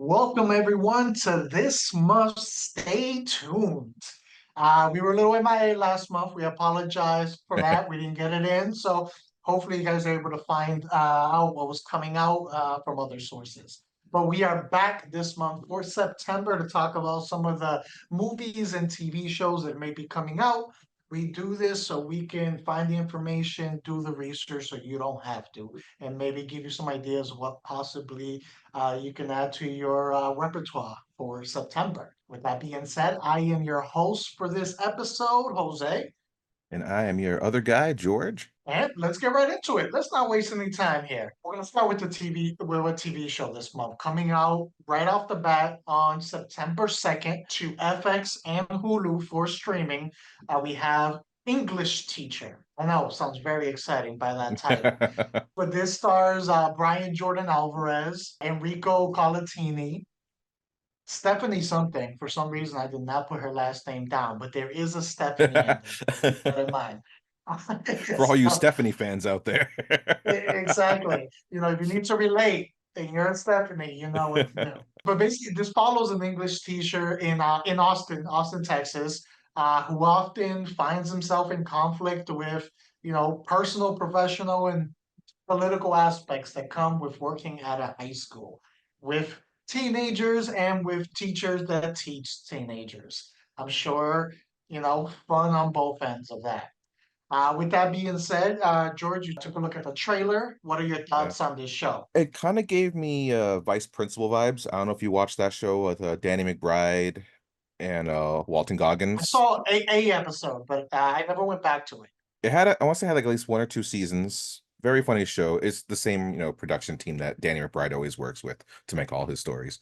Welcome everyone to this month's Stay Tuned. We were a little MIA last month. We apologize for that. We didn't get it in. So hopefully you guys are able to find out what was coming out from other sources. But we are back this month for September to talk about some of the movies and TV shows that may be coming out. We do this so we can find the information, do the research so you don't have to, and maybe give you some ideas of what possibly you can add to your repertoire for September. With that being said, I am your host for this episode, Jose. And I am your other guy, George. And let's get right into it. Let's not waste any time here. We're gonna start with the TV show this month, coming out right off the bat on September 2nd to FX and Hulu for streaming. We have English Teacher. I know, sounds very exciting by that title. But this stars Brian Jordan Alvarez, Enrico Colantini, Stephanie something. For some reason, I did not put her last name down, but there is a Stephanie in there. Keep that in mind. For all you So, Stephanie fans out there. exactly. If you need to relate, and you're Stephanie, you know what to do. But basically, this follows an English teacher in Austin, Texas, who often finds himself in conflict with personal, professional, and political aspects that come with working at a high school with teenagers and with teachers that teach teenagers. I'm sure, fun on both ends of that. With that being said, George, you took a look at the trailer. What are your Yeah. thoughts on this show? It kind of gave me Vice Principal vibes. I don't know if you watched that show with Danny McBride and Walton I Goggins. saw a episode, but I never went back to it. I want to say it had like at least one or two seasons. Very funny show. It's the same, production team that Danny McBride always works with to make all his stories.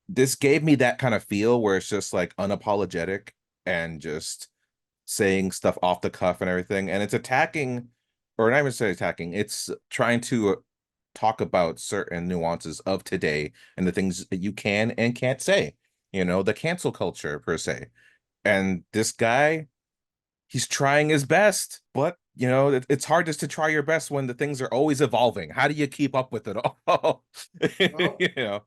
This gave me that kind of feel where it's just like unapologetic and just saying stuff off the cuff and everything. And it's attacking, or not even say attacking, it's trying to talk about certain nuances of today and the things that you can and can't say, the cancel culture per se. And this guy, he's trying his best, but it's hard just to try your best when the things are always evolving. How do you keep up with it all? Well, you know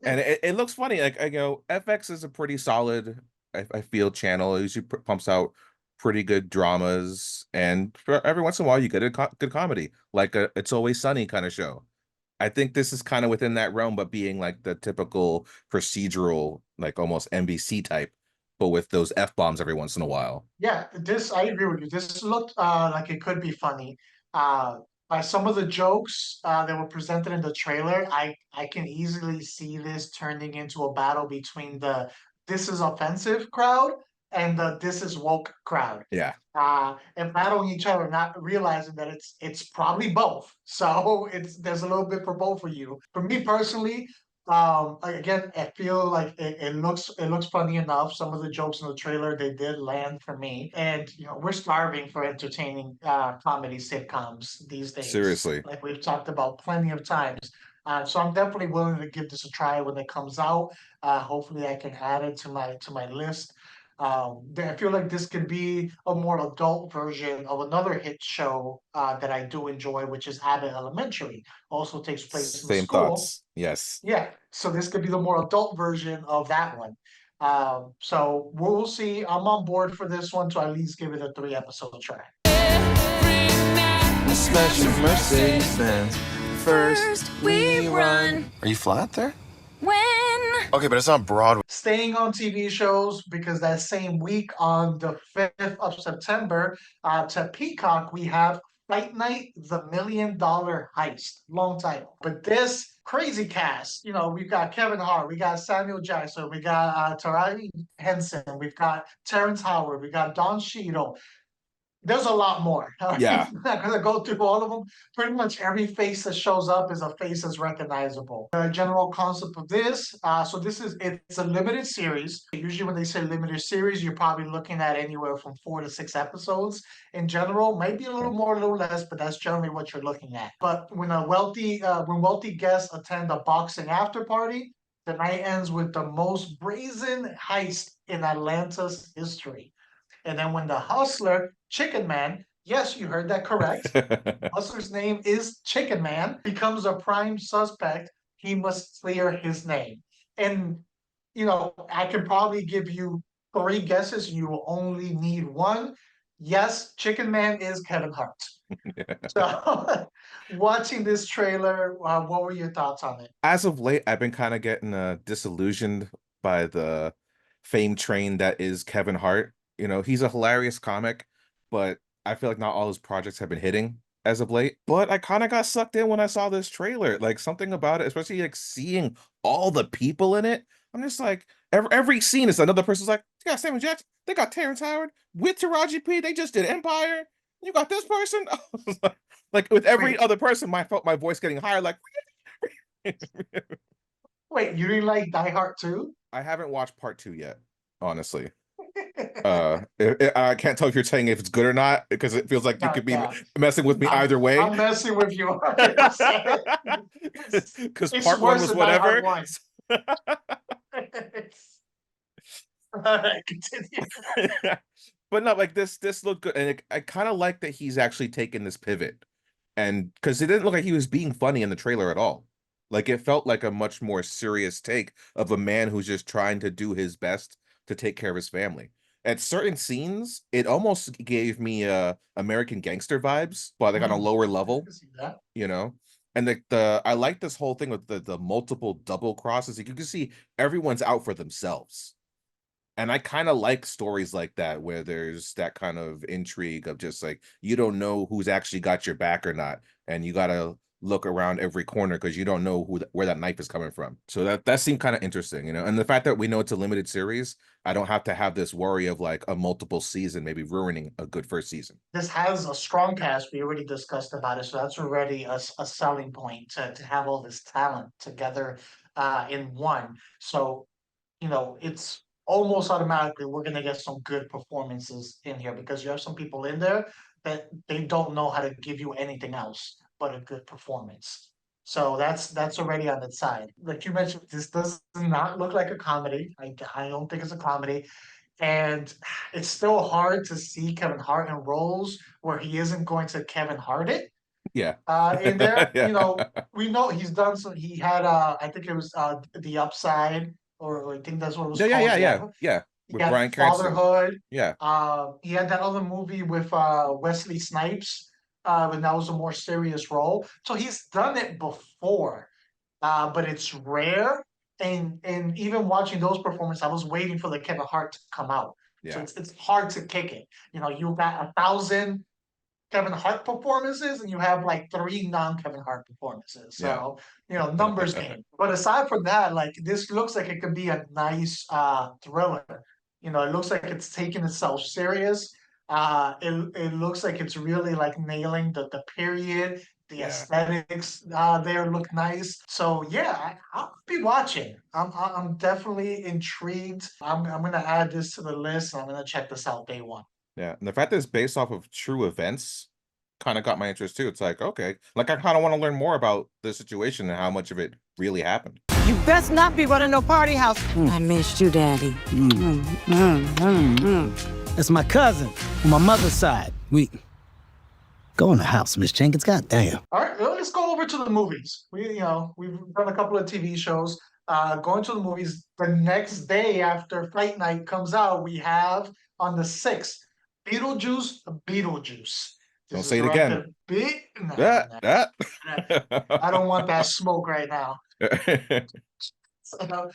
and it looks funny. Like, FX is a pretty solid, I feel, channel. It usually pumps out pretty good dramas, and for every once in a while you get a good comedy, like a It's Always Sunny kind of show. I think this is kind of within that realm, but being like the typical procedural, like almost NBC type, but with those F-bombs every once in a while. yeah, I agree with you. This looked like it could be funny. Uh, by some of the jokes that were presented in the trailer, I can easily see this turning into a battle between the "this is offensive" crowd and the "this is woke" crowd. Yeah. And battling each other, not realizing that it's probably both. So there's a little bit for both of you. For me personally, again, I feel like it looks funny enough. Some of the jokes in the trailer they did land for me, and we're starving for entertaining comedy sitcoms these days, Seriously. like we've talked about plenty of times. So I'm definitely willing to give this a try when it comes out. Hopefully, I can add it to my list. I feel like this could be a more adult version of another hit show that I do enjoy, which is Abbott Elementary. Also takes place in the Same school. thoughts. Yes. Yeah, so this could be the more adult version of that one. So we'll see. I'm on board for this one to at least give it a 3 episode try. Smash your Mercedes Benz. First we run. Are you flat there? When? Okay, but it's on Broadway. Staying on TV shows, because that same week on the 5th of September, to Peacock, we have Fight Night, The $1 Million Heist. Long title. But this crazy cast, we've got Kevin Hart, we got Samuel Jackson, we got Taraji Henson, we've got Terrence Howard, we got Don Cheadle. There's a lot more. Yeah. I'm not gonna go through all of them. Pretty much every face that shows up is a face that's recognizable. The general concept of this, so it's a limited series. Usually when they say limited series, you're probably looking at anywhere from 4 to 6 episodes. In general, maybe a little more, a little less, but that's generally what you're looking at. But when wealthy guests attend a boxing after party, the night ends with the most brazen heist in Atlanta's history. And then when the hustler, Chicken Man, yes, you heard that correct. Hustler's name is Chicken Man, becomes a prime suspect, he must clear his name. And, I can probably give you 3 guesses, and you will only need one. Yes, Chicken Man is Kevin Hart. So, watching this trailer, what were your thoughts on it? As of late, I've been kind of getting disillusioned by the fame train that is Kevin Hart. He's a hilarious comic, but I feel like not all his projects have been hitting as of late. But I kind of got sucked in when I saw this trailer. Like something about it, especially like seeing all the people in it. I'm just like, every scene is another person's like, they got Samuel Jackson, they got Terrence Howard with Taraji P, they just did Empire. You got this person. Like with every Wait. other person, I felt my voice getting higher. Like, Wait, you didn't like Die Hard 2? I haven't watched part 2 yet, honestly. I can't tell if you're saying if it's good or not because it feels like you could be messing with me either way. I'm messing with you. Because It's part 1 worse was than Die Hard whatever. 1. Alright, continue. But no, like this looked good, and I kind of like that he's actually taken this pivot, and because it didn't look like he was being funny in the trailer at all. Like it felt like a much more serious take of a man who's just trying to do his best to take care of his family. At certain scenes, it almost gave me American Gangster vibes, but like on a lower I level, can see that. And the I like this whole thing with the multiple double crosses. You can see everyone's out for themselves. And I kind of like stories like that where there's that kind of intrigue of just like you don't know who's actually got your back or not, and you gotta look around every corner because you don't know where that knife is coming from. So that seemed kind of interesting, and the fact that we know it's a limited series, I don't have to have this worry of like a multiple season maybe ruining a good first season. This has a strong cast. We already discussed about it, so that's already a selling point to have all this talent together in one. So, it's almost automatically we're gonna get some good performances in here because you have some people in there that they don't know how to give you anything else but a good performance. So that's already on its side. Like you mentioned, this does not look like a comedy. I don't think it's a comedy. And it's still hard to see Kevin Hart in roles where he isn't going to Kevin Hart it. Yeah. In there, Yeah. we know he's done some. He had, I think it was The Upside, or I think that's what it was Yeah, called. yeah. He With got Bryan Cranston. Fatherhood. Yeah. He had that other movie with Wesley Snipes, and that was a more serious role. So he's done it before, but it's rare. And even watching those performances, I was waiting for the Kevin Hart to come out. So Yeah. it's hard to kick it. You got 1,000 Kevin Hart performances, and you have like 3 non-Kevin Hart performances. Yeah. So, numbers game. But aside from that, like this looks like it could be a nice thriller. It looks like it's taking itself serious. It looks like it's really like nailing the period, the Yeah. aesthetics there look nice. So yeah, I'll be watching. I'm definitely intrigued. I'm gonna add this to the list, and I'm gonna check this out day one. Yeah, and the fact that it's based off of true events kind of got my interest too. It's like, okay, like I kind of want to learn more about the situation and how much of it really happened. You best not be running no party house. I missed you, Daddy. That's my cousin on my mother's side. We go in the house, Miss Jenkins. Goddamn. All right, well, let's go over to the movies. We've done a couple of TV shows. Going to the movies the next day after Fight Night comes out, we have on the 6th, Beetlejuice Beetlejuice. Don't say it again. I don't want that smoke right now. So,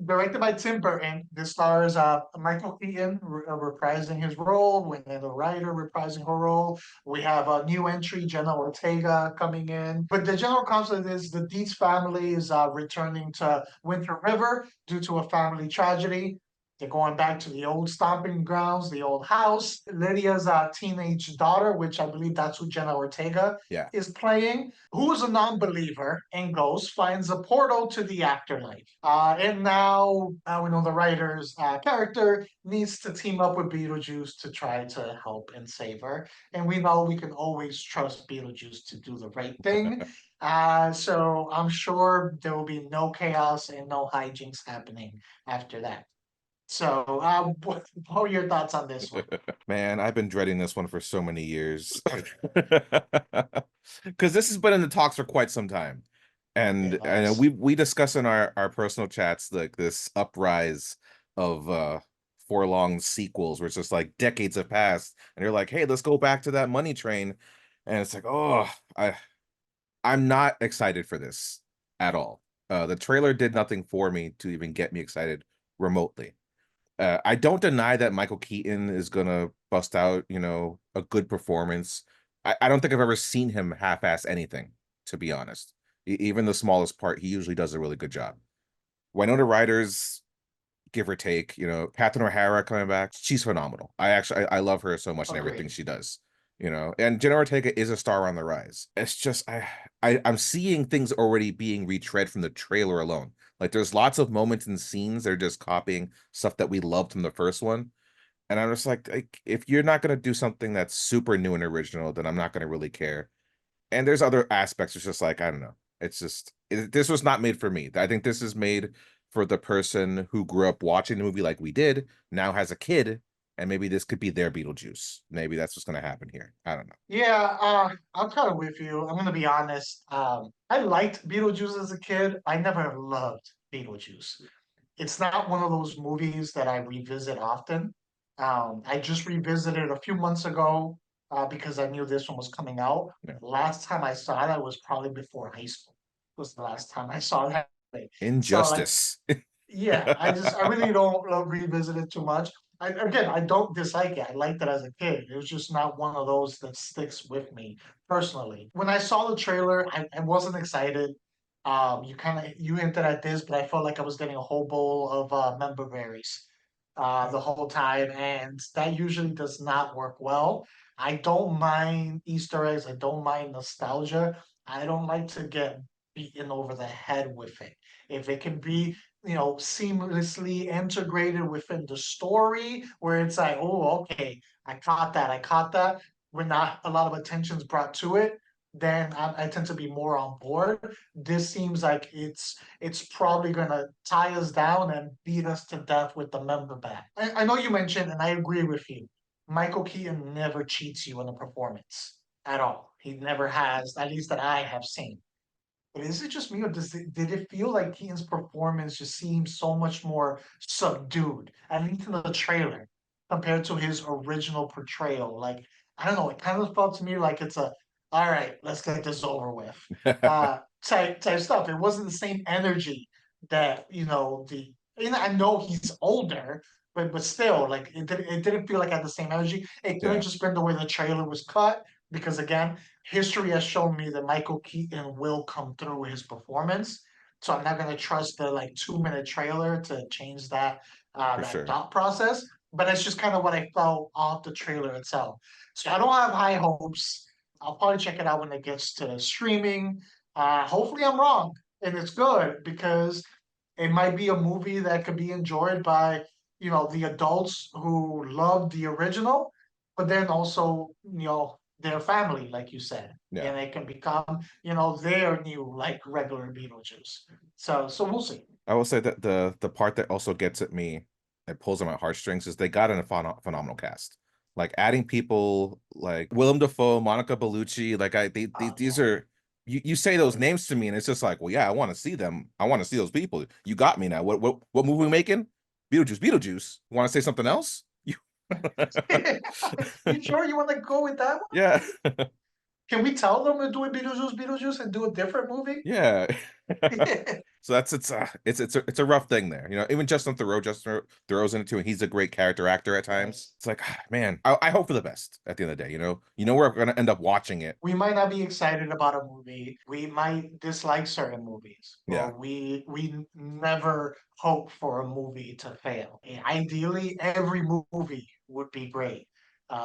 directed by Tim Burton, this stars Michael Keaton reprising his role, Winona Ryder reprising her role. We have a new entry, Jenna Ortega, coming in. But the general concept is the Dietz family is returning to Winter River due to a family tragedy. They're going back to the old stomping grounds, the old house. Lydia's teenage daughter, which I believe that's who Jenna Ortega is playing, who is a non-believer and goes, finds a portal to the afterlife. And now we know the writer's character needs to team up with Beetlejuice to try to help and save her. And we know we can always trust Beetlejuice to do the right thing. So I'm sure there will be no chaos and no hijinks happening after that. So, what are your thoughts on this one? Man, I've been dreading this one for so many years. Because this has been in the talks for quite some time. And Yes. we discuss in our personal chats like this uprise of forlong sequels where it's just like decades have passed and you're like, hey, let's go back to that money train. And it's like, oh, I'm not excited for this at all. The trailer did nothing for me to even get me excited remotely. I don't deny that Michael Keaton is gonna bust out, a good performance. I don't think I've ever seen him half-ass anything, to be honest. Even the smallest part, he usually does a really good job. Winona Ryder's give or take, Catherine O'Hara coming back, she's phenomenal. I love her so much and everything Agreed. she does. And Jenna Ortega is a star on the rise. It's just I'm seeing things already being retread from the trailer alone. Like there's lots of moments and scenes that are just copying stuff that we loved from the first one. And I'm just like if you're not gonna do something that's super new and original, then I'm not gonna really care. And there's other aspects. It's just like, I don't know. It's just this was not made for me. I think this is made for the person who grew up watching the movie like we did, now has a kid, and maybe this could be their Beetlejuice. Maybe that's what's going to happen here. I don't know. Yeah, I'm kind of with you. I'm gonna be honest. I liked Beetlejuice as a kid. I never loved Beetlejuice. It's not one of those movies that I revisit often. I just revisited a few months ago because I knew this one was coming out. Yeah. Last time I saw that was probably before high school. Was the last time I saw that. So like, Injustice. yeah, I really don't revisit it too much. Again, I don't dislike it. I liked it as a kid. It was just not one of those that sticks with me personally. When I saw the trailer, I wasn't excited. You hinted at this, but I felt like I was getting a whole bowl of member berries the whole time, and that usually does not work well. I don't mind Easter eggs. I don't mind nostalgia. I don't like to get beaten over the head with it. If it can be seamlessly integrated within the story where it's like, oh, okay, I caught that, when not a lot of attention's brought to it, then I tend to be more on board. This seems like it's probably gonna tie us down and beat us to death with the member bat. I know you mentioned, and I agree with you, Michael Keaton never cheats you in a performance at all. He never has, at least that I have seen. But is it just me, or did it feel like Keaton's performance just seemed so much more subdued, at least in the trailer, compared to his original portrayal? Like, I don't know, it kind of felt to me like it's a, all right, let's get this over with, type stuff. It wasn't the same energy that, I know he's older, but still, like, it didn't feel like it had the same energy. It could have Yeah, just been the way the trailer was cut, because again, history has shown me that Michael Keaton will come through with his performance. So I'm not gonna trust the like 2 minute trailer to change for that sure. thought process. But it's just kind of what I felt off the trailer itself. So I don't have high hopes. I'll probably check it out when it gets to streaming. Hopefully I'm wrong and it's good, because it might be a movie that could be enjoyed by the adults who love the original, but then also their family, like you said, Yeah. and it can become their new like regular Beetlejuice. So we'll see. I will say that the part that also gets at me, it pulls on my heartstrings, is they got in a phenomenal cast. Like adding people like Willem Dafoe, Monica Bellucci, like these Yeah. are you say those names to me and it's just like, well, yeah, I want to see them. I want to see those people. You got me now. What movie we making? Beetlejuice. Want to say something else? You You sure you want to go with that one? Yeah. Can we tell them we're doing Beetlejuice, and do a different movie? Yeah. So it's a rough thing there. Even Justin Theroux's in it too, and he's a great character actor at times. Nice. It's like, man, I hope for the best at the end of the day. We're gonna end up watching it. We might not be excited about a movie. We might dislike certain movies, Yeah, but we never hope for a movie to fail. Ideally, every movie would be great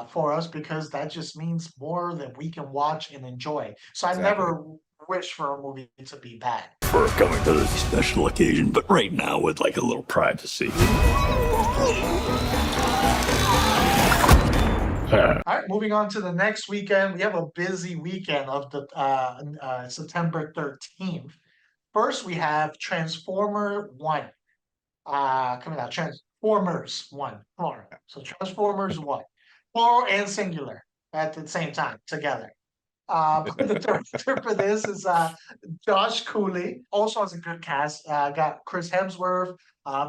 for us, because that just means more that we can watch and enjoy. So I exactly. never wish for a movie to be bad. For coming to this special occasion, but right now with like a little privacy. All right, moving on to the next weekend. We have a busy weekend of the September 13th. First, we have Transformer 1 coming out. Transformers 1, plural. So Transformers 1, plural and singular at the same time, together. But the director for this is Josh Cooley. Also has a good cast. Got Chris Hemsworth,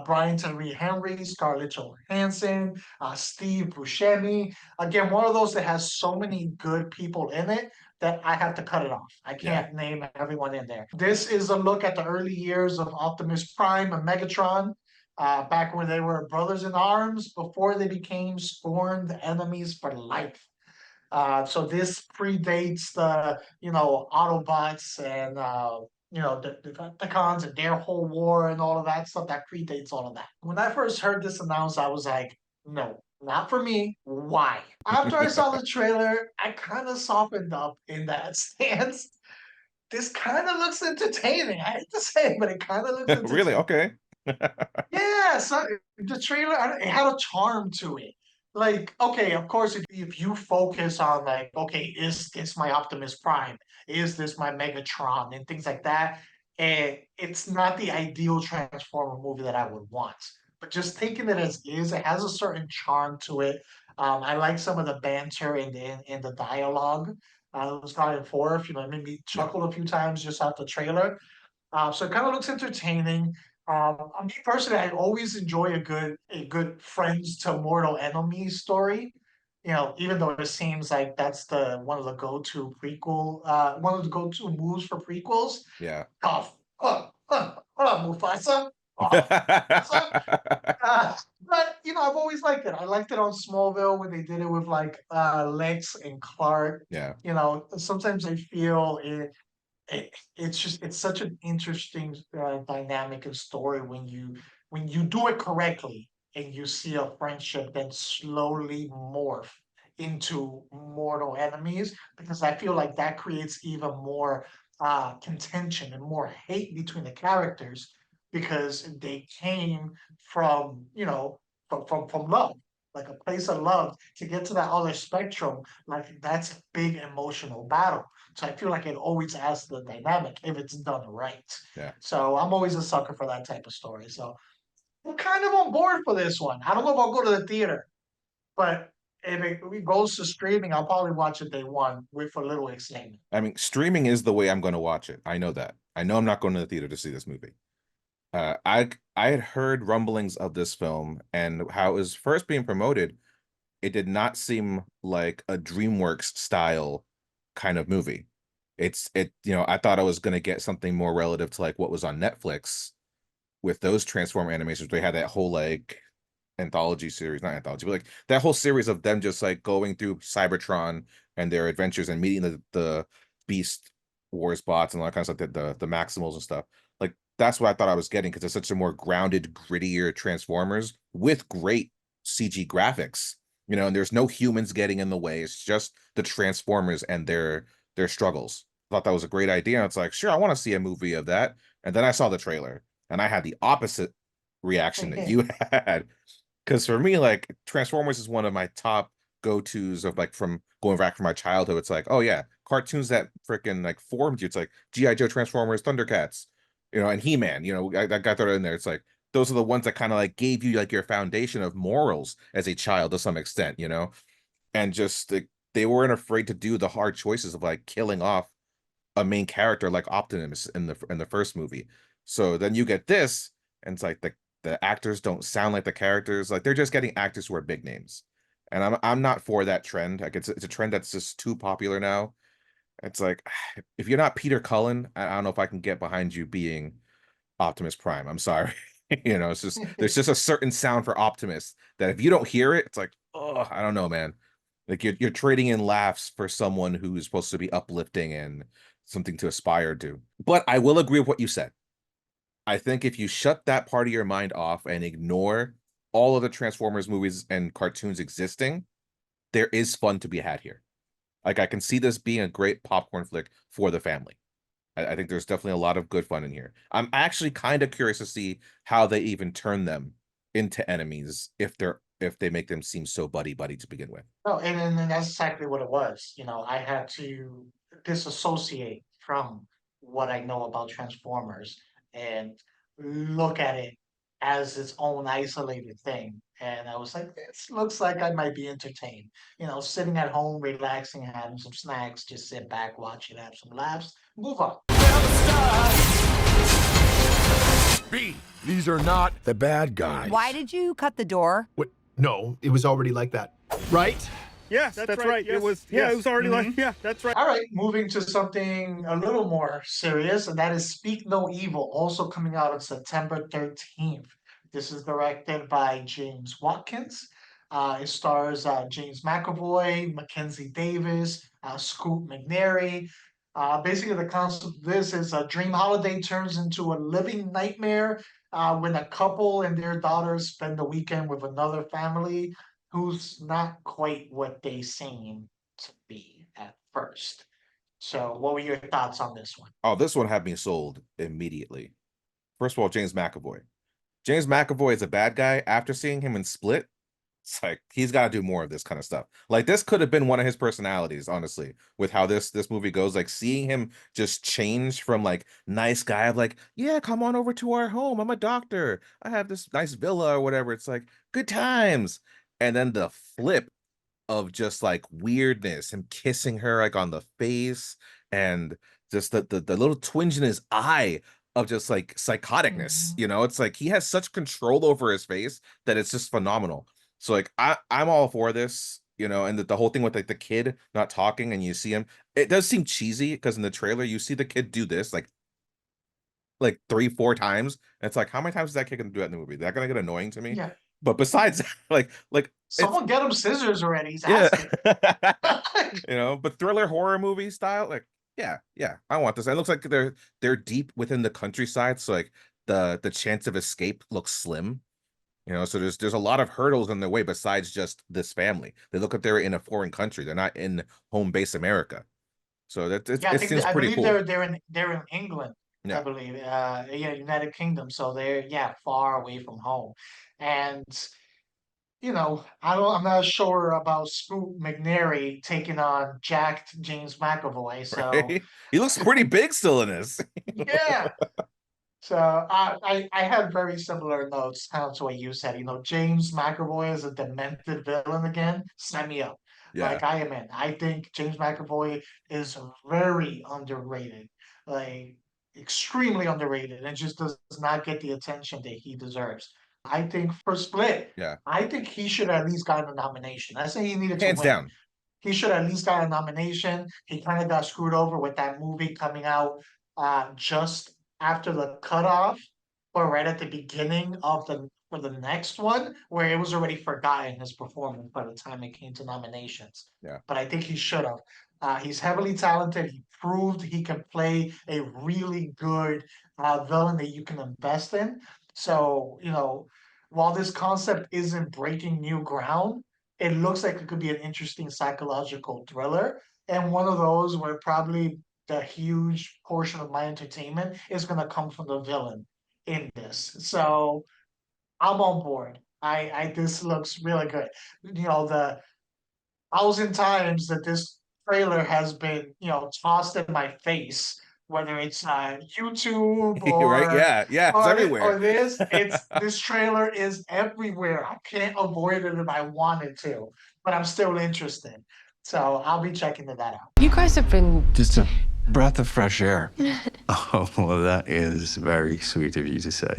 Brian Tyree Henry, Scarlett Johansson, Steve Buscemi. Again, one of those that has so many good people in it that I have to cut it off. I can't name everyone in there. This is a look at the early years of Optimus Prime and Megatron. Back when they were brothers in arms before they became scorned enemies for life. So this predates the, Autobots and, the Decepticons and their whole war and all of that stuff. That predates all of that. When I first heard this announced, I was like, no, not for me. Why? After I saw the trailer, I kind of softened up in that stance. This kind of looks entertaining. I hate to say it, but it kind of looks entertaining. Really? Okay. Yeah, so the trailer, it had a charm to it. Like, okay, of course, if you focus on like, okay, is this my Optimus Prime? Is this my Megatron? And things like that, and it's not the ideal Transformer movie that I would want. But just taking it as is, it has a certain charm to it. I like some of the banter in the dialogue. It was kind of forth, it made me chuckle a few times just off the trailer. So it kind of looks entertaining. Me personally, I always enjoy a good friends to mortal enemies story. Even though it seems like that's the one of the go-to one of the go-to moves for prequels. Yeah. Oh, Mufasa. Oh, Mufasa. But I've always liked it. I liked it on Smallville when they did it with like Lex and Clark. Yeah. Sometimes I feel it's such an interesting dynamic and story when you do it correctly and you see a friendship then slowly morph into mortal enemies, because I feel like that creates even more contention and more hate between the characters, because they came from from love, like a place of love, to get to that other spectrum. Like that's a big emotional battle. So I feel like it always adds to the dynamic if it's done right. Yeah. So I'm always a sucker for that type of story. So I'm kind of on board for this one. I don't know if I'll go to the theater, but if it goes to streaming, I'll probably watch it day one with a little excitement. I mean, streaming is the way I'm going to watch it. I know that. I know I'm not going to the theater to see this movie. I had heard rumblings of this film and how it was first being promoted. It did not seem like a DreamWorks style kind of movie. I thought I was going to get something more relative to like what was on Netflix with those Transformer animations. They had that whole like anthology series, not anthology, but like that whole series of them just like going through Cybertron and their adventures and meeting the Beast Wars bots and all that kind of stuff, the Maximals and stuff. Like that's what I thought I was getting, because it's such a more grounded, grittier Transformers with great CG graphics. And there's no humans getting in the way. It's just the Transformers and their struggles. I thought that was a great idea. And it's like, sure, I want to see a movie of that. And then I saw the trailer and I had the opposite reaction that you had. Because for me, like Transformers is one of my top go-tos of like from going back from my childhood. It's like, oh yeah, cartoons that freaking like formed you. It's like G.I. Joe, Transformers, Thundercats, and He-Man, I got that in there. It's like those are the ones that kind of like gave you like your foundation of morals as a child to some extent, and just they weren't afraid to do the hard choices of like killing off a main character like Optimus in the first movie. So then you get this, and it's like the actors don't sound like the characters. Like they're just getting actors who are big names, and I'm not for that trend. Like it's a trend that's just too popular now. It's like, if you're not Peter Cullen, I don't know if I can get behind you being Optimus Prime. I'm sorry. It's just there's just a certain sound for Optimus that if you don't hear it, it's like, oh, I don't know, man. Like you're trading in laughs for someone who is supposed to be uplifting and something to aspire to. But I will agree with what you said. I think if you shut that part of your mind off and ignore all of the Transformers movies and cartoons existing, there is fun to be had here. Like I can see this being a great popcorn flick for the family. I think there's definitely a lot of good fun in here. I'm actually kind of curious to see how they even turn them into enemies if they make them seem so buddy to begin with. No, and that's exactly what it was. I had to disassociate from what I know about Transformers and look at it as its own isolated thing. And I was like, this looks like I might be entertained. Sitting at home, relaxing, having some snacks, just sit back, watch it, have some laughs, move on. B, these are not the bad guys. Why did you cut the door? What? No, it was already like that. Right? Yes, that's right. Yes. It was it was already like that's right. All right, moving to something a little more serious, and that is Speak No Evil, also coming out on September 13th. This is directed by James Watkins. It stars James McAvoy, Mackenzie Davis, Scoot McNairy. Basically, the concept of this is a dream holiday turns into a living nightmare when a couple and their daughters spend the weekend with another family who's not quite what they seem to be at first. So, what were your thoughts on this one? Oh, this one had me sold immediately. First of all, James McAvoy. James McAvoy is a bad guy. After seeing him in Split, it's like he's got to do more of this kind of stuff. Like this could have been one of his personalities, honestly, with how this movie goes. Like seeing him just change from like nice guy of like, yeah, come on over to our home. I'm a doctor. I have this nice villa or whatever. It's like good times. And then the flip of just like weirdness, him kissing her like on the face, and just the little twinge in his eye of just like psychoticness. It's like he has such control over his face that it's just phenomenal. So like I'm all for this, and the whole thing with like the kid not talking and you see him, it does seem cheesy because in the trailer you see the kid do this like 3-4 times. And it's like, how many times is that kid gonna do that in the movie? That gonna get annoying to me. Yeah. But besides like Someone get him scissors already. He's yeah. asking. But thriller horror movie style, like yeah, I want this. It looks like they're deep within the countryside, so like the chance of escape looks slim. So there's a lot of hurdles in their way besides just this family. They look like they're in a foreign country. They're not in home base America. So it seems pretty cool. They're in England. Yeah. I believe, United Kingdom. So they're far away from home, and I'm not sure about Scoot McNairy taking on jacked James McAvoy. So Right? He looks pretty big still in this. yeah. So I had very similar notes kind of to what you said. James McAvoy is a demented villain again. Sign me up. Yeah. Like I am in. I think James McAvoy is very underrated. Like extremely underrated and just does not get the attention that he deserves. I think for Split, Yeah. I think he should at least gotten a nomination. I say he needed Hands to win. down. He should at least got a nomination. He kind of got screwed over with that movie coming out just after the cutoff, or right at the beginning of for the next one, where it was already forgotten his performance by the time it came to nominations. Yeah. But I think he should have. He's heavily talented. He proved he can play a really good villain that you can invest in. So, while this concept isn't breaking new ground, it looks like it could be an interesting psychological thriller. And one of those where probably the huge portion of my entertainment is going to come from the villain in this. So I'm on board. I this looks really good. The 1,000 times that this trailer has been, tossed in my face, whether it's YouTube or right, yeah, it's everywhere. Or this trailer is everywhere. I can't avoid it if I wanted to, but I'm still interested. So I'll be checking that out. You guys have been just a breath of fresh air. Oh, well, that is very sweet of you to say.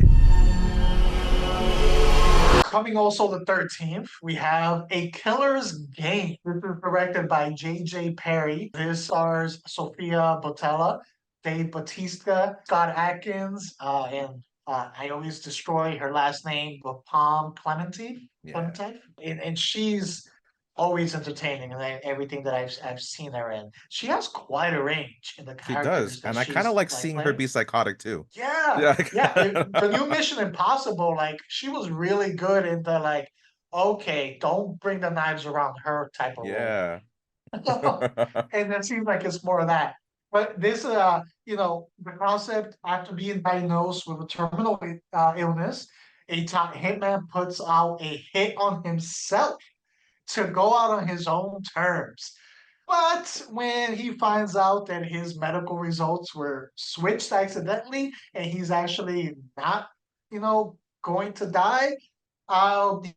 Coming also the 13th, we have A Killer's Game. This is directed by J.J. Perry. This stars Sofia Boutella, Dave Bautista, Scott Adkins, and I always destroy her last name, but Palm Clemente. Yeah. And she's always entertaining in everything that I've seen her in. She has quite a range in the She characters. does. And I kind of like seeing her be psychotic too. Yeah. The new Mission Impossible, like she was really good in the like, okay, don't bring the knives around her type of Yeah. role. And it seems like it's more of that. But this, the concept after being diagnosed with a terminal illness, a top hitman puts out a hit on himself to go out on his own terms. But when he finds out that his medical results were switched accidentally and he's actually not, going to die.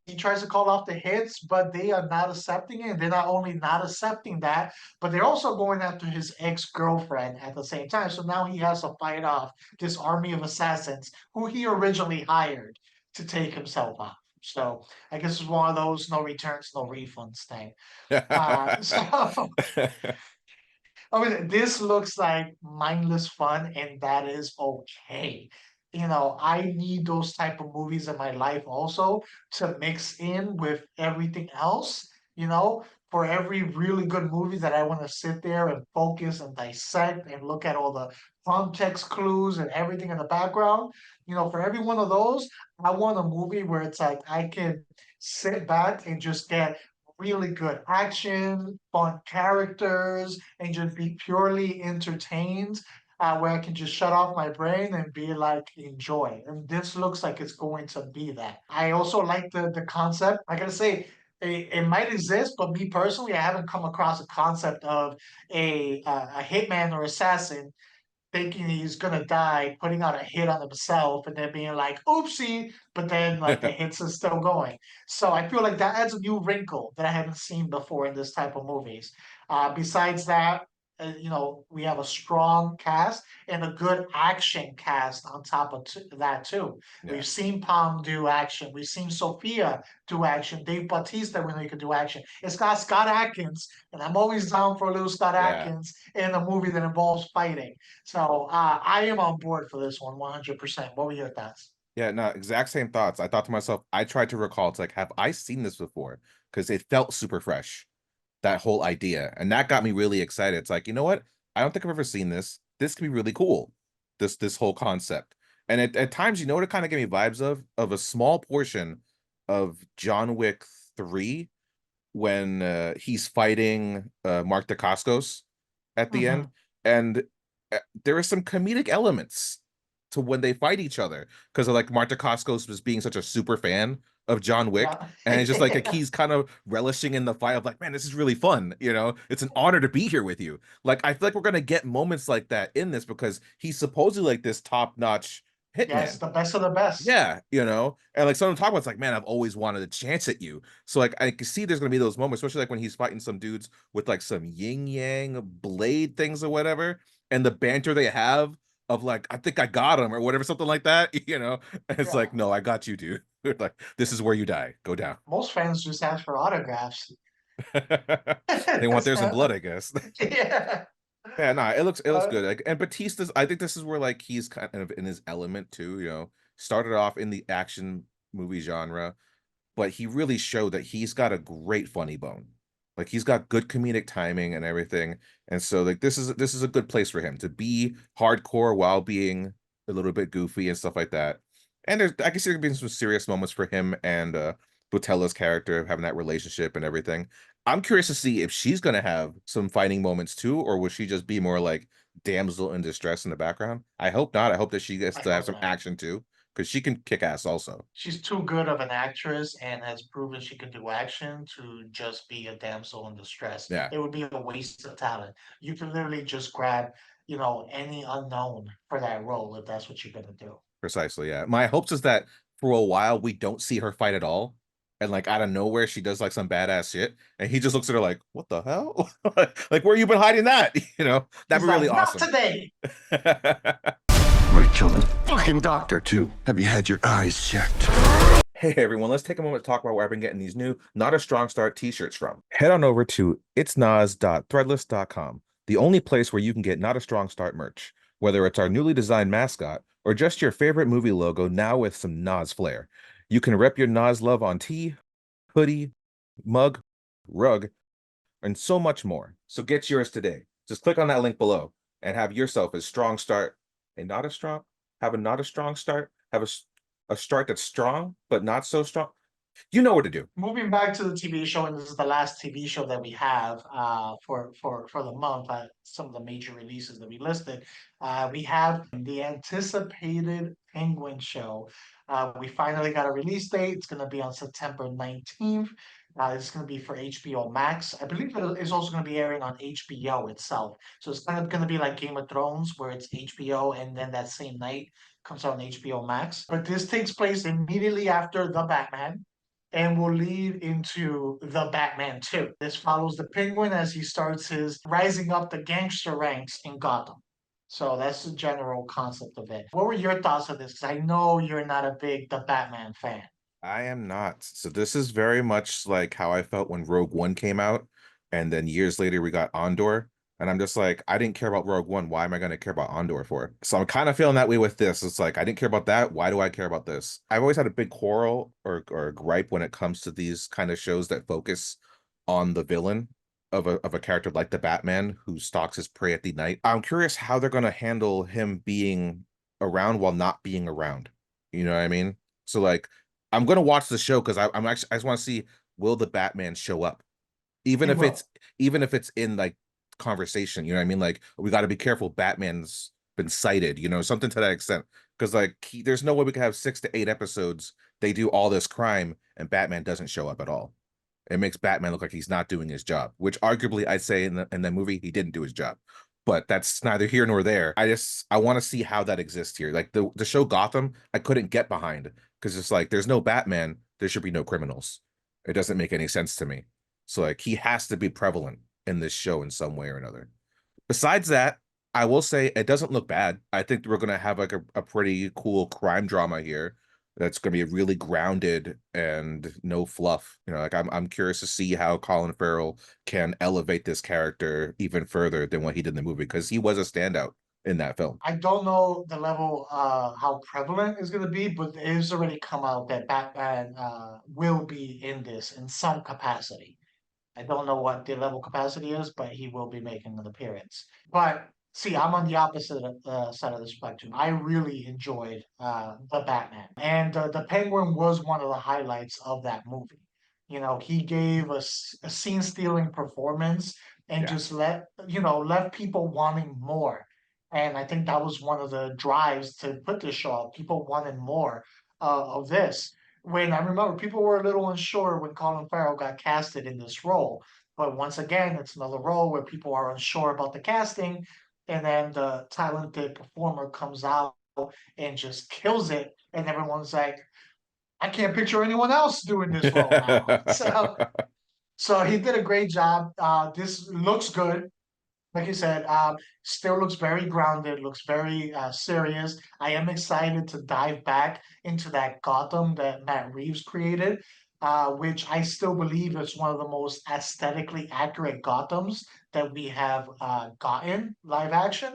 He tries to call off the hits, but they are not accepting it. And they're not only not accepting that, but they're also going after his ex-girlfriend at the same time. So now he has to fight off this army of assassins who he originally hired to take himself off. So I guess it's one of those no returns, no refunds thing. So I mean, this looks like mindless fun, and that is okay. I need those type of movies in my life also to mix in with everything else. For every really good movie that I want to sit there and focus and dissect and look at all the context clues and everything in the background. For every one of those, I want a movie where it's like I can sit back and just get really good action, fun characters, and just be purely entertained, where I can just shut off my brain and be like, enjoy. And this looks like it's going to be that. I also like the concept. I gotta say, it might exist, but me personally, I haven't come across a concept of a hitman or assassin thinking he's gonna die, putting out a hit on himself, and then being like, oopsie, but then like the hits are still going. So I feel like that adds a new wrinkle that I haven't seen before in this type of movies. Besides that, we have a strong cast and a good action cast on top of that too. Yeah. We've seen Palm do action. We've seen Sophia do action. Dave Bautista, we know he could do action. It's got Scott Adkins, and I'm always down for a little Scott Yeah. Adkins in a movie that involves fighting. So I am on board for this one 100%. What were your thoughts? Yeah, no, exact same thoughts. I thought to myself, I tried to recall, it's like, have I seen this before? Because it felt super fresh, that whole idea. And that got me really excited. It's like, you know what? I don't think I've ever seen this. This could be really cool. This whole concept. And at times, you know what it kind of gave me vibes of a small portion of John Wick 3 when he's fighting Mark Dacascos at the end. And there are some comedic elements to when they fight each other because of like Marta Coscos was being such a super fan of John Wick, Yeah. and it's just like he's kind of relishing in the fight of like, man, this is really fun. It's an honor to be here with you. Like, I feel like we're gonna get moments like that in this because he's supposedly like this top-notch hitman. Yes, the best of the best. Yeah, and like someone talk about it's like, man, I've always wanted a chance at you. So like I can see there's gonna be those moments, especially like when he's fighting some dudes with like some yin yang blade things or whatever, and the banter they have of like, I think I got him or whatever, something like that, and it's Yeah. like, no, I got you, dude. Like, this is where you die. Go down. Most fans just ask for autographs. They want theirs in blood, I guess. Yeah. Yeah, nah, it looks Uh, good. Like, and Batista's, I think this is where like he's kind of in his element too. Started off in the action movie genre, but he really showed that he's got a great funny bone. Like, he's got good comedic timing and everything. And so like this is a good place for him to be hardcore while being a little bit goofy and stuff like that. And I can see there being some serious moments for him and Botella's character having that relationship and everything. I'm curious to see if she's gonna have some fighting moments too, or will she just be more like damsel in distress in the background? I hope not. I hope that she gets I to have hope some not. action too, because she can kick ass also. She's too good of an actress and has proven she can do action to just be a damsel in distress. Yeah. It would be a waste of talent. You can literally just grab, any unknown for that role if that's what you're gonna do. Precisely, yeah. My hopes is that for a while we don't see her fight at all, and like out of nowhere she does like some badass shit, and he just looks at her like, "What the hell? Like, where you been hiding that?" That'd He's be really like, "Not awesome. today." Rachel, the fucking doctor, too. Have you had your eyes checked? Hey everyone, let's take a moment to talk about where I've been getting these new Not a Strong Start t-shirts from. Head on over to itsnas.threadless.com, the only place where you can get Not a Strong Start merch, whether it's our newly designed mascot or just your favorite movie logo now with some NASS flair. You can rep your NASS love on tee, hoodie, mug, rug, and so much more. So get yours today. Just click on that link below and have yourself a strong start. Have a not a strong start, have a start that's strong, but not so strong. You know what to do. Moving back to the TV show, and this is the last TV show that we have for the month. Some of the major releases that we listed. We have the anticipated Penguin show. We finally got a release date. It's going to be on September 19th. It's going to be for HBO Max. I believe it's also going to be airing on HBO itself. So it's kind of going to be like Game of Thrones, where it's HBO and then that same night comes out on HBO Max. But this takes place immediately after The Batman and will lead into The Batman 2. This follows the Penguin as he starts his rising up the gangster ranks in Gotham. So that's the general concept of it. What were your thoughts of this? Because I know you're not a big The Batman fan. I am not. So this is very much like how I felt when Rogue One came out, and then years later we got Andor. And I'm just like, I didn't care about Rogue One. Why am I going to care about Andor for? So I'm kind of feeling that way with this. It's like, I didn't care about that. Why do I care about this? I've always had a big quarrel or gripe when it comes to these kind of shows that focus on the villain of a character like the Batman who stalks his prey at the night. I'm curious how they're going to handle him being around while not being around. You know what I mean? So like, I'm going to watch the show because I just want to see, will the Batman show up? Even if it's in like conversation, you know what I mean? Like, we got to be careful. Batman's been cited, you know, something to that extent. Because like, there's no way we could have 6 to 8 episodes. They do all this crime and Batman doesn't show up at all. It makes Batman look like he's not doing his job, which arguably I'd say in the movie, he didn't do his job. But that's neither here nor there. I want to see how that exists here. Like the show Gotham, I couldn't get behind because it's like, there's no Batman, there should be no criminals. It doesn't make any sense to me. So like, he has to be prevalent in this show in some way or another. Besides that, I will say it doesn't look bad. I think we're going to have like a pretty cool crime drama here that's going to be really grounded and no fluff. You know, like I'm curious to see how Colin Farrell can elevate this character even further than what he did in the movie, because he was a standout in that film. I don't know the level how prevalent it's going to be, but it has already come out that Batman will be in this in some capacity. I don't know what the level capacity is, but he will be making an appearance. But see, I'm on the opposite side of the spectrum. I really enjoyed the Batman, and the Penguin was one of the highlights of that movie. You know, he gave us a scene-stealing performance and just left people wanting more. And I think that was one of the drives to put this show out. People wanted more of this. When I remember, people were a little unsure when Colin Farrell got casted in this role. But once again, it's another role where people are unsure about the casting, and then the talented performer comes out and just kills it, and everyone's like, I can't picture anyone else doing this role now. So he did a great job. This looks good. Like you said, still looks very grounded, looks very serious. I am excited to dive back into that Gotham that Matt Reeves created, which I still believe is one of the most aesthetically accurate Gothams that we have gotten live action.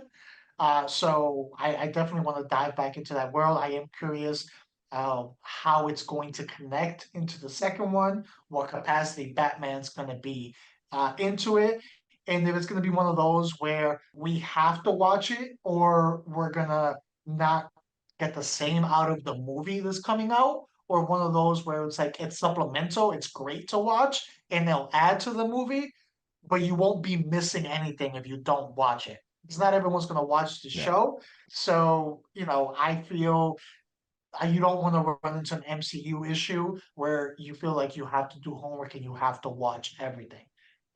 So I definitely want to dive back into that world. I am curious how it's going to connect into the second one, what capacity Batman's going to be into it. And if it's going to be one of those where we have to watch it or we're going to not get the same out of the movie that's coming out, or one of those where it's like it's supplemental, it's great to watch, and they'll add to the movie, but you won't be missing anything if you don't watch it. It's not everyone's going to watch the show. So, you know, I feel you don't want to run into an MCU issue where you feel like you have to do homework and you have to watch everything.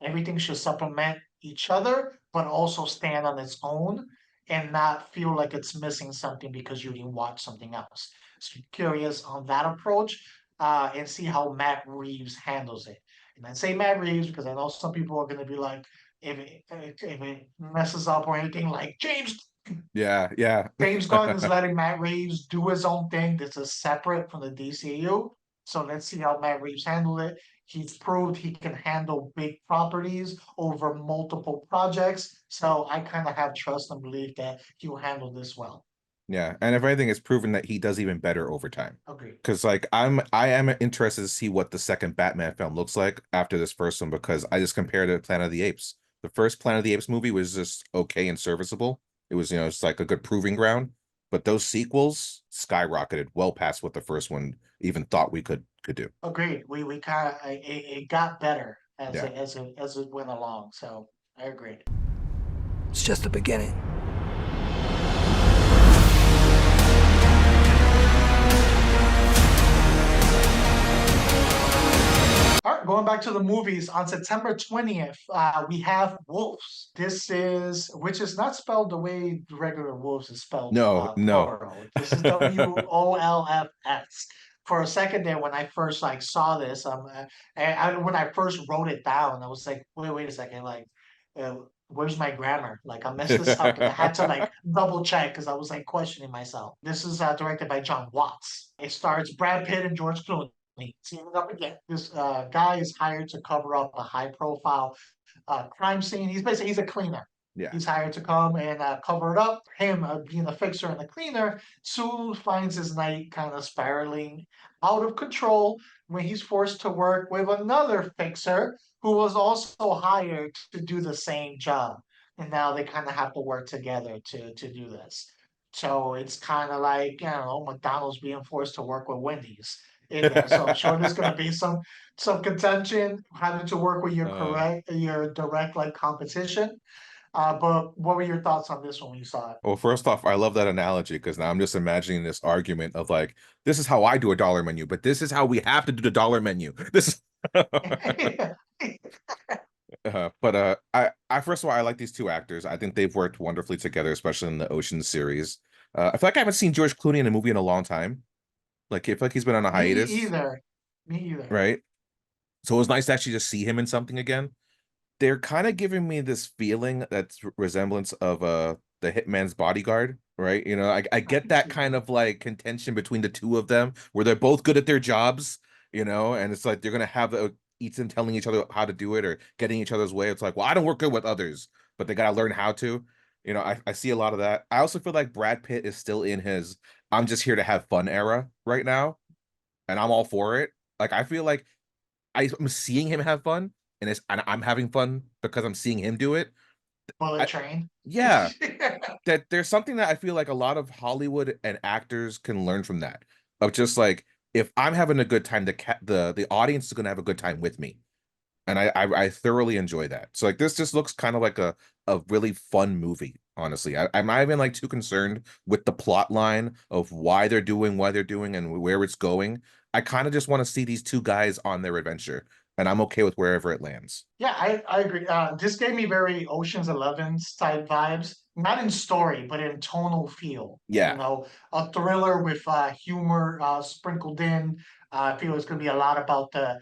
Everything should supplement each other, but also stand on its own and not feel like it's missing something because you didn't watch something else. So I'm curious on that approach and see how Matt Reeves handles it. And I say Matt Reeves because I know some people are going to be like, if it messes up or anything, like James James Gunn is letting Matt Reeves do his own thing. This is separate from the DCU. So let's see how Matt Reeves handled it. He's proved he can handle big properties over multiple projects. So I kind of have trust and belief that he will handle this well. Yeah, and if anything, it's proven that he does even better over time. Agreed. Because like I am interested to see what the second Batman film looks like after this first one, because I just compared it to Planet of the Apes. The first Planet of the Apes movie was just okay and serviceable. It was, you know, it's like a good proving ground. But those sequels skyrocketed well past what the first one even thought we could do. Agreed. We kind of it got better as it went along. So I agreed. It's just the beginning. All right, going going back to the movies, on September 20th, we have Wolves. Which is not spelled the way regular Wolves is spelled. No. Plural. This is WOLFS. For a second there, when I first like saw this, when I first wrote it down, I was like, wait a second, like, where's my grammar? Like, I messed this up, and I had to like double check because I was like questioning myself. This is directed by John Watts. It stars Brad Pitt and George Clooney. Teaming up again. This guy is hired to cover up a high-profile crime scene. He's a cleaner. Yeah. He's hired to come and cover it up. Him being a fixer and a cleaner soon finds his night kind of spiraling out of control when he's forced to work with another fixer who was also hired to do the same job. And now they kind of have to work together to do this. So it's kind of like, I don't know, McDonald's being forced to work with Wendy's in there. So I'm sure there's gonna be some contention having to work with your direct like competition. But what were your thoughts on this one when you saw it? Well, first off, I love that analogy because now I'm just imagining this argument of like, this is how I do a dollar menu, but this is how we have to do the dollar menu. This is I first of all, I like these two actors. I think they've worked wonderfully together, especially in the Ocean series. I feel like I haven't seen George Clooney in a movie in a long time. Like, I feel like he's been on a hiatus. Me either. Right. So it was nice to actually just see him in something again. They're kind of giving me this feeling that's resemblance of the Hitman's Bodyguard, right? You know, I get that kind of like contention between the two of them where they're both good at their jobs, you know, and it's like they're gonna have each them telling each other how to do it or getting each other's way. It's like, well, I don't work good with others, but they gotta learn how to. You know, I see a lot of that. I also feel like Brad Pitt is still in his I'm just here to have fun era right now, and I'm all for it. Like, I feel like I'm seeing him have fun, and I'm having fun because I'm seeing him do it. Bullet Train. Yeah, that there's something that I feel like a lot of Hollywood and actors can learn from that. Of just like, if I'm having a good time, the audience is gonna have a good time with me, and I thoroughly enjoy that. So like, this just looks kind of like a really fun movie. Honestly, I'm not even like too concerned with the plot line of why they're doing and where it's going. I kind of just want to see these two guys on their adventure, and I'm okay with wherever it lands. Yeah, I agree. This gave me very Ocean's 11 type vibes, not in story, but in tonal feel. Yeah. You know, a thriller with humor sprinkled in. I feel it's going to be a lot about the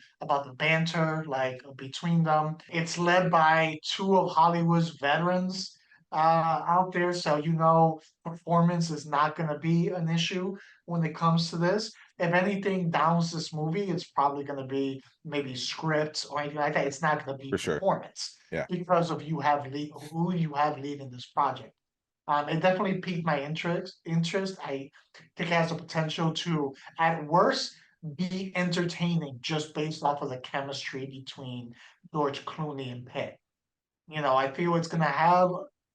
banter like between them. It's led by two of Hollywood's veterans out there, so you know performance is not going to be an issue when it comes to this. If anything downs this movie, it's probably going to be maybe scripts or anything like that. It's not going to be For sure. performance. Yeah. Because of who you have leading this project. It definitely piqued my interest. I think it has the potential to, at worst, be entertaining just based off of the chemistry between George Clooney and Pitt. You know, I feel it's gonna have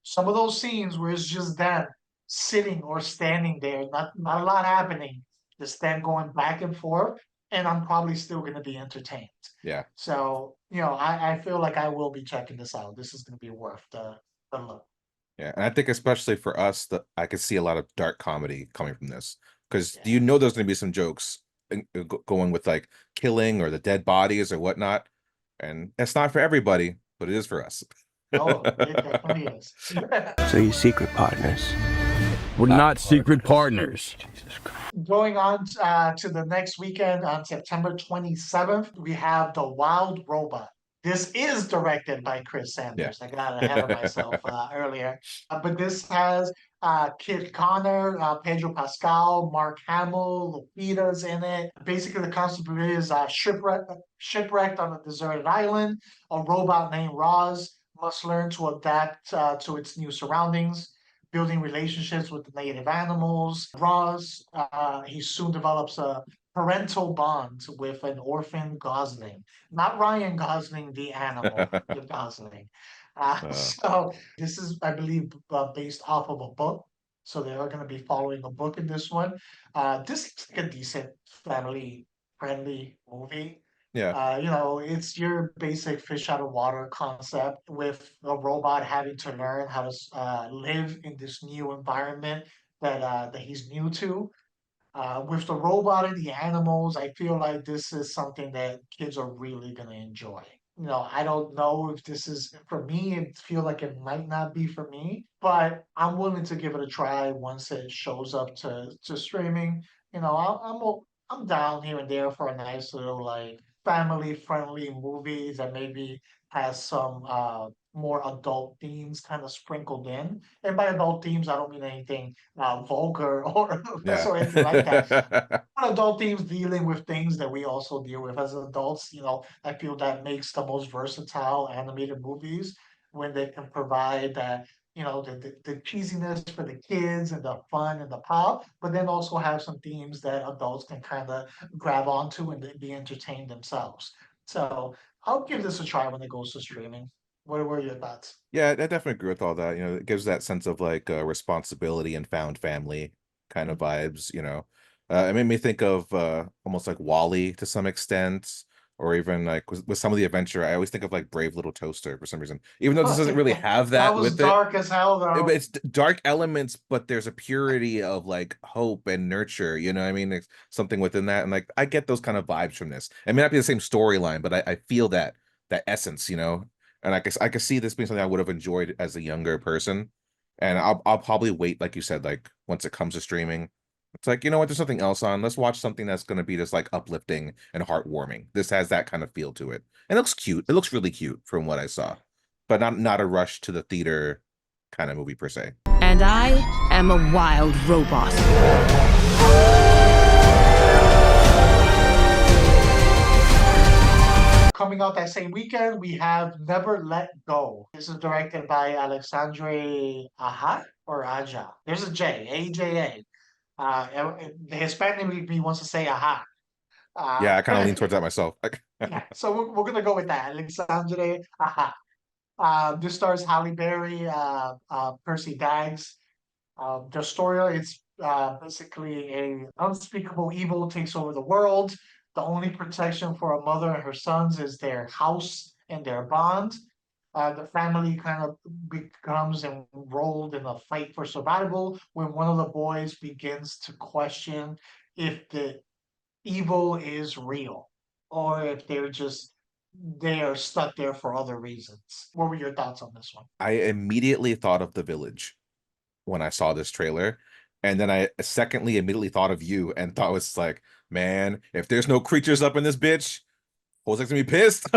some of those scenes where it's just them sitting or standing there, not a lot happening, just them going back and forth, and I'm probably still gonna be entertained. Yeah. So, you know, I feel like I will be checking this out. This is gonna be worth the look. Yeah, and I think especially for us, that I could see a lot of dark comedy coming from this because Yeah. you know there's going to be some jokes going with like killing or the dead bodies or whatnot, and it's not for everybody, but it is for us. Oh, it definitely is. So you secret partners. We're not secret partners. Going on to the next weekend on September 27th, we have The Wild Robot. This is directed by Chris Sanders. I got ahead of myself earlier. But this has Kit Connor, Pedro Pascal, Mark Hamill, Lupita's in it. Basically, the concept of it is shipwrecked on a deserted island. A robot named Roz must learn to adapt to its new surroundings, building relationships with the native animals. Roz, he soon develops a parental bond with an orphan Gosling, not Ryan Gosling, the animal, the Gosling. So this is, I believe, based off of a book. So they are going to be following a book in this one. This looks like a decent family-friendly movie. Yeah. You know, it's your basic fish out of water concept with a robot having to learn how to live in this new environment that he's new to. With the robot and the animals, I feel like this is something that kids are really gonna enjoy. I don't know if this is for me. It feel like it might not be for me, but I'm willing to give it a try once it shows up to streaming. I'm down here and there for a nice little like family friendly movies that maybe has some more adult themes kind of sprinkled in. And by adult themes, I don't mean anything vulgar or Yeah. or anything like that. Adult themes dealing with things that we also deal with as adults. I feel that makes the most versatile animated movies when they can provide that, the cheesiness for the kids and the fun and the pop, but then also have some themes that adults can kind of grab onto and be entertained themselves. So I'll give this a try when it goes to streaming. What were your thoughts? Yeah, I definitely agree with all that. It gives that sense of like responsibility and found family kind of vibes. It made me think of almost like Wally to some extent, or even like with some of the adventure. I always think of like Brave Little Toaster for some reason, even though this doesn't really have That that was with it. dark as hell, though. It's dark elements, but there's a purity of like hope and nurture. You know what I mean? There's something within that, and like I get those kind of vibes from this. It may not be the same storyline, but I feel that essence. And I can see this being something I would have enjoyed as a younger person. And I'll probably wait, like you said, like once it comes to streaming. It's like, you know what, there's something else on. Let's watch something that's gonna be just like uplifting and heartwarming. This has that kind of feel to it. And it looks cute. It looks really cute from what I saw. But not a rush to the theater kind of movie per se. And I am a wild robot. Coming out that same weekend, we have Never Let Go. This is directed by Alexandre Aja or Aja. There's a J, AJA. The Hispanic me wants to say Aja. Yeah, I kind of lean towards that myself. Yeah, so we're gonna go with that. Alexandre Aja. This stars Halle Berry, Percy Daggs. The story is basically a unspeakable evil takes over the world. The only protection for a mother and her sons is their house and their bond. The family kind of becomes enrolled in a fight for survival when one of the boys begins to question if the evil is real or if they are stuck there for other reasons. What were your thoughts on this one? I immediately thought of The Village when I saw this trailer. And then I secondly immediately thought of you and thought it's like, man, if there's no creatures up in this bitch, Jose's gonna be pissed.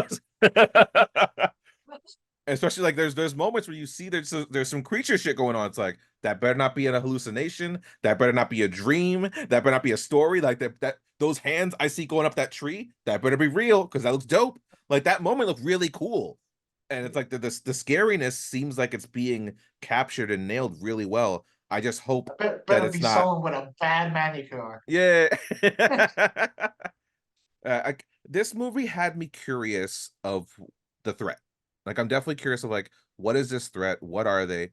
Especially like there's moments where you see there's some creature shit going on. It's like that better not be a hallucination, that better not be a dream, that better not be a story. Like that those hands I see going up that tree, that better be real because that looks dope. Like that moment looked really cool. And it's like the scariness seems like it's being captured and nailed really well. I just hope that Better it's be not. someone with a bad manicure. Yeah. This movie had me curious of the threat. Like I'm definitely curious of like, what is this threat? What are they?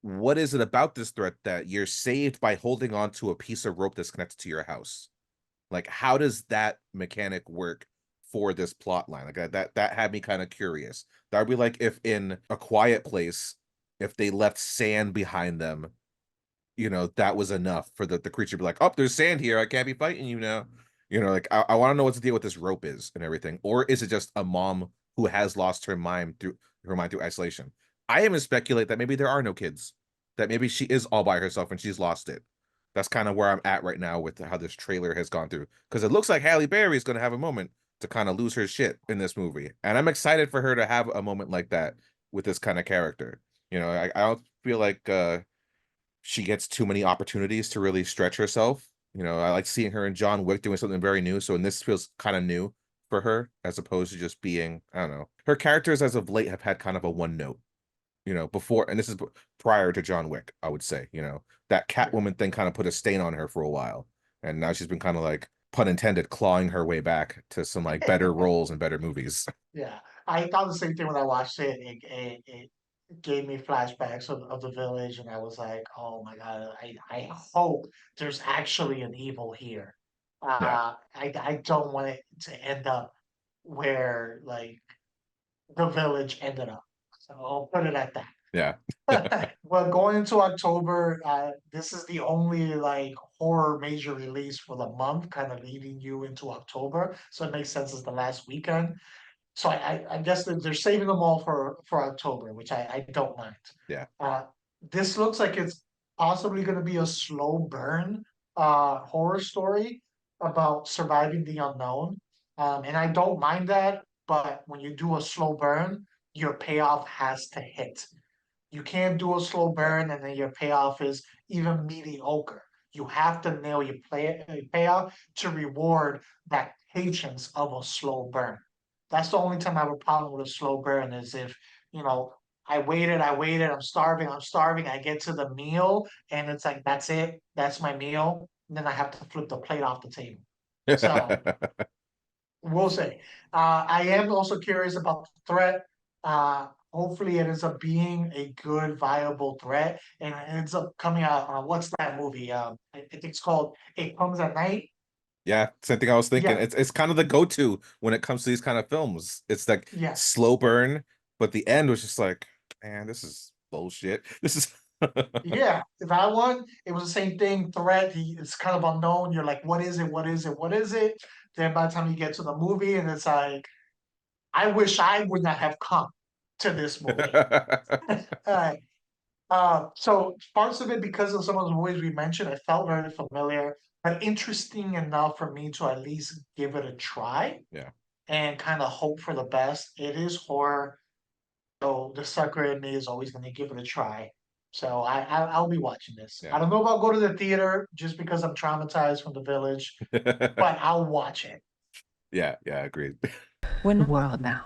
What is it about this threat that you're saved by holding on to a piece of rope that's connected to your house? Like, how does that mechanic work for this plot line? Like that had me kind of curious. That would be like if in A Quiet Place, if they left sand behind them, that was enough for the creature to be like, oh, there's sand here. I can't be fighting you now. Like I want to know what the deal with this rope is and everything. Or is it just a mom who has lost her mind through isolation? I even speculate that maybe there are no kids, that maybe she is all by herself and she's lost it. That's kind of where I'm at right now with how this trailer has gone through. Because it looks like Halle Berry is going to have a moment to kind of lose her shit in this movie. And I'm excited for her to have a moment like that with this kind of character. I don't feel like she gets too many opportunities to really stretch herself. I like seeing her in John Wick doing something very new. So, and this feels kind of new for her as opposed to just being, I don't know. Her characters as of late have had kind of a one note, before, and this is prior to John Wick, I would say, that Catwoman thing kind of put a stain on her for a while. And now she's been kind of like, pun intended, clawing her way back to some like better roles and better movies. Yeah, I thought the same thing when I watched it. It gave me flashbacks of the village, and I was like, "Oh my god! I hope there's actually an evil here." Yeah. I don't want it to end up where like the village ended up. So I'll put it at that. Yeah. Well, going into October, this is the only like horror major release for the month, kind of leading you into October. So it makes sense as the last weekend. So I guess that they're saving them all for October, which I don't mind. Yeah. This looks like it's possibly going to be a slow burn horror story about surviving the unknown. And I don't mind that, but when you do a slow burn, your payoff has to hit. You can't do a slow burn and then your payoff is even mediocre. You have to nail your payoff to reward that patience of a slow burn. That's the only time I have a problem with a slow burn is if, you know, I waited, I'm starving, I get to the meal and it's like, that's it, that's my meal. And then I have to flip the plate off the table. So we'll see. I am also curious about the threat. Hopefully, it ends up being a good, viable threat, and it ends up coming out. What's that movie? I think it's called "It Comes at Night." Yeah, same thing I was thinking. Yeah. It's kind of the go-to when it comes to these kind of films. It's like Yeah, slow burn, but the end was just like, man, this is bullshit. This is yeah. That one, it was the same thing. Threat. It's kind of unknown. You're like, what is it? What is it? What is it? Then by the time you get to the movie, and it's like, I wish I would not have come to this movie. Alright. So parts of it, because of some of the movies we mentioned, it felt very familiar, but interesting enough for me to at least give it a try. Yeah. And kind of hope for the best. It is horror, so the sucker in me is always going to give it a try. So I'll be watching this. I Yeah. don't know if I'll go to the theater just because I'm traumatized from The Village, but I'll watch it. Yeah, agreed. Win the world now.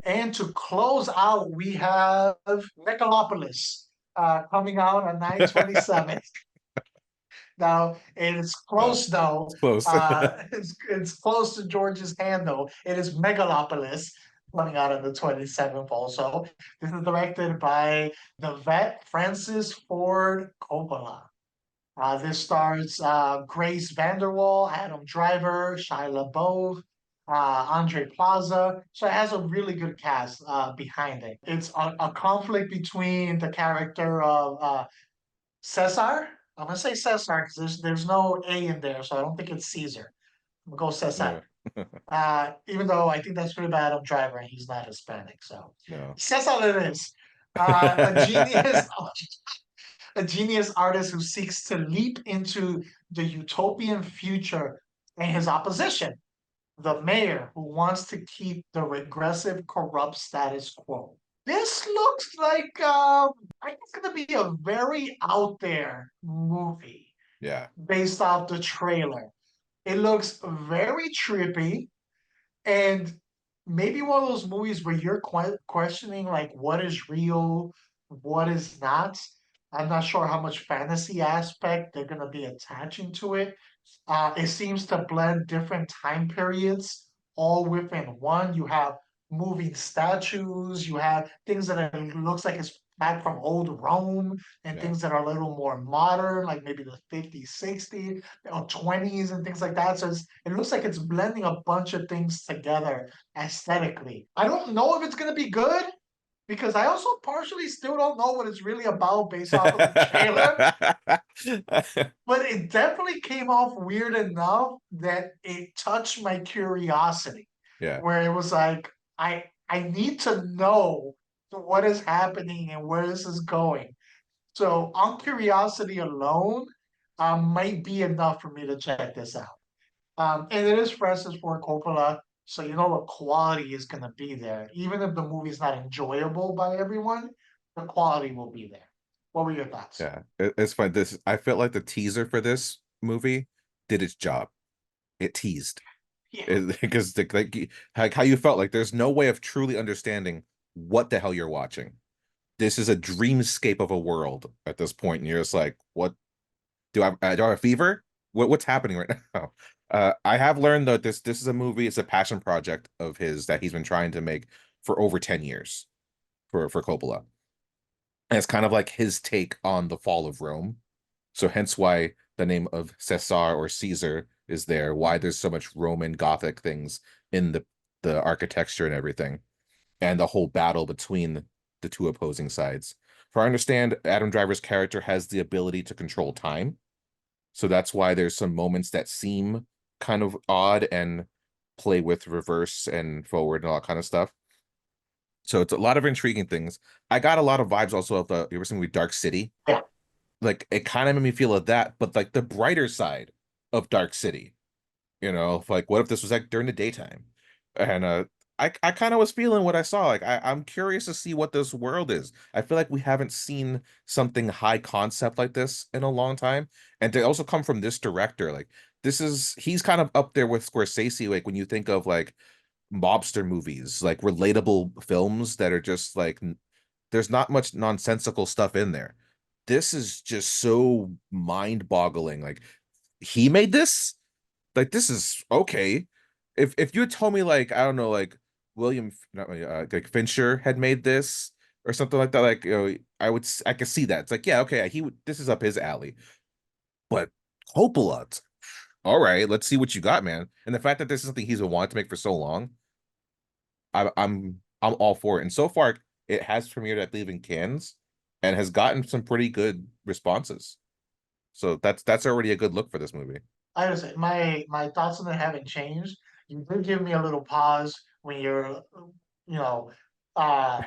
And to close out, we have Megalopolis coming out on 9/27. Now it is close though. It's close. It's close to George's hand though. It is Megalopolis coming out on the 27th also. This is directed by the vet Francis Ford Coppola. This stars Grace Vanderwall, Adam Driver, Shia LaBeouf, Andre Plaza. So it has a really good cast behind it. It's a conflict between the character of Cesar. I'm gonna say Cesar because there's no A in there, so I don't think it's Caesar. I'm gonna go Cesar. Even though I think that's pretty bad on Driver and he's not Hispanic, so No. Cesar it is. A genius, a genius artist who seeks to leap into the utopian future and his opposition, the mayor who wants to keep the regressive, corrupt status quo. This looks like I think it's gonna be a very out there movie Yeah. based off the trailer. It looks very trippy and maybe one of those movies where you're questioning like what is real, what is not. I'm not sure how much fantasy aspect they're gonna be attaching to it. It seems to blend different time periods all within one. You have moving statues, you have things that looks like it's back from old Rome, and Yeah. things that are a little more modern, like maybe the 50s, 60s, or 20s, and things like that. So it looks like it's blending a bunch of things together aesthetically. I don't know if it's gonna be good because I also partially still don't know what it's really about based off of the trailer. But it definitely came off weird enough that it touched my curiosity. Yeah. Where it was like, I need to know what is happening and where this is going. So on curiosity alone, might be enough for me to check this out. And it is Francis Ford Coppola, so you know the quality is gonna be there. Even if the movie's not enjoyable by everyone, the quality will be there. What were your thoughts? Yeah, it's fun. I felt like the teaser for this movie did its job. It teased. Yeah. Because like how you felt like there's no way of truly understanding what the hell you're watching. This is a dreamscape of a world at this point, and you're just like, what do I have a fever? What's happening right now? I have learned that this is a movie, it's a passion project of his that he's been trying to make for over 10 years for Coppola. And it's kind of like his take on the fall of Rome. So hence why the name of Cesar or Caesar is there, why there's so much Roman Gothic things in the architecture and everything, and the whole battle between the two opposing sides. For I understand, Adam Driver's character has the ability to control time. So that's why there's some moments that seem kind of odd and play with reverse and forward and all that kind of stuff. So it's a lot of intriguing things. I got a lot of vibes also of you ever seen the movie Dark City? Yeah. Like it kind of made me feel of that, but like the brighter side of Dark City. Like what if this was like during the daytime? And I kind of was feeling what I saw. Like I'm curious to see what this world is. I feel like we haven't seen something high concept like this in a long time. And to also come from this director, like he's kind of up there with Scorsese, like when you think of like mobster movies, like relatable films that are just like there's not much nonsensical stuff in there. This is just so mind-boggling. Like he made this? Like this is okay. If you had told me like I don't know like like Fincher had made this or something like that, like I could see that. It's like yeah, okay, this is up his alley. But Coppola, all right, let's see what you got, man. And the fact that this is something he's wanted to make for so long, I'm all for it. And so far, it has premiered, I believe, in Cannes, and has gotten some pretty good responses. So that's already a good look for this movie. I would say my thoughts on it haven't changed. You did give me a little pause when you're, you know, uh,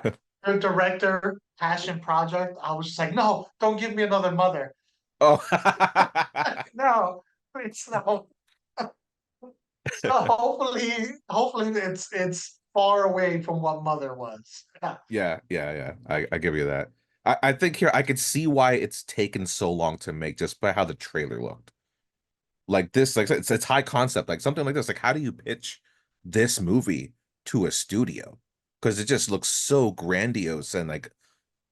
your director, passion project. I was just like, no, don't give me another Mother. Oh, No, please no. So hopefully it's far away from what Mother was. yeah. I give you that. I think here I could see why it's taken so long to make just by how the trailer looked. Like this, like it's high concept, like something like this. Like, how do you pitch this movie to a studio? Because it just looks so grandiose and like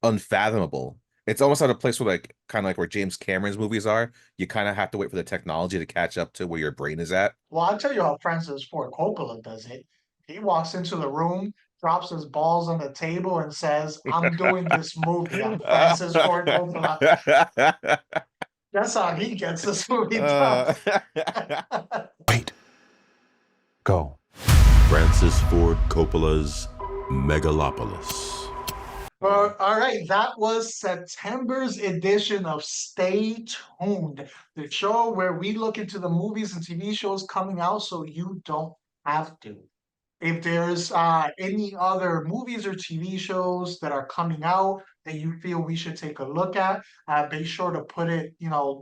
unfathomable. It's almost at a place where like kind of like where James Cameron's movies are. You kind of have to wait for the technology to catch up to where your brain is at. Well, I'll tell you how Francis Ford Coppola does it. He walks into the room, drops his balls on the table, and says, "I'm doing this movie. I'm Francis Ford Coppola." That's how he gets this movie done. Wait. Go. Francis Ford Coppola's Megalopolis. Well, all right, that was September's edition of Stay Tuned, the show where we look into the movies and TV shows coming out so you don't have to. If there's any other movies or TV shows that are coming out that you feel we should take a look at, be sure to put it,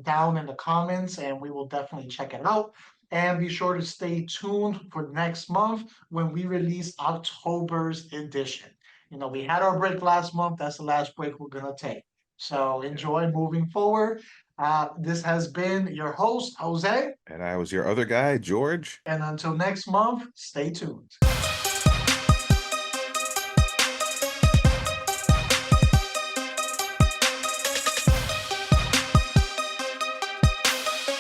down in the comments, and we will definitely check it out. And be sure to stay tuned for next month when we release October's edition. We had our break last month. That's the last break we're gonna take. So enjoy moving forward. This has been your host, Jose. And I was your other guy, George. And until next month, stay tuned.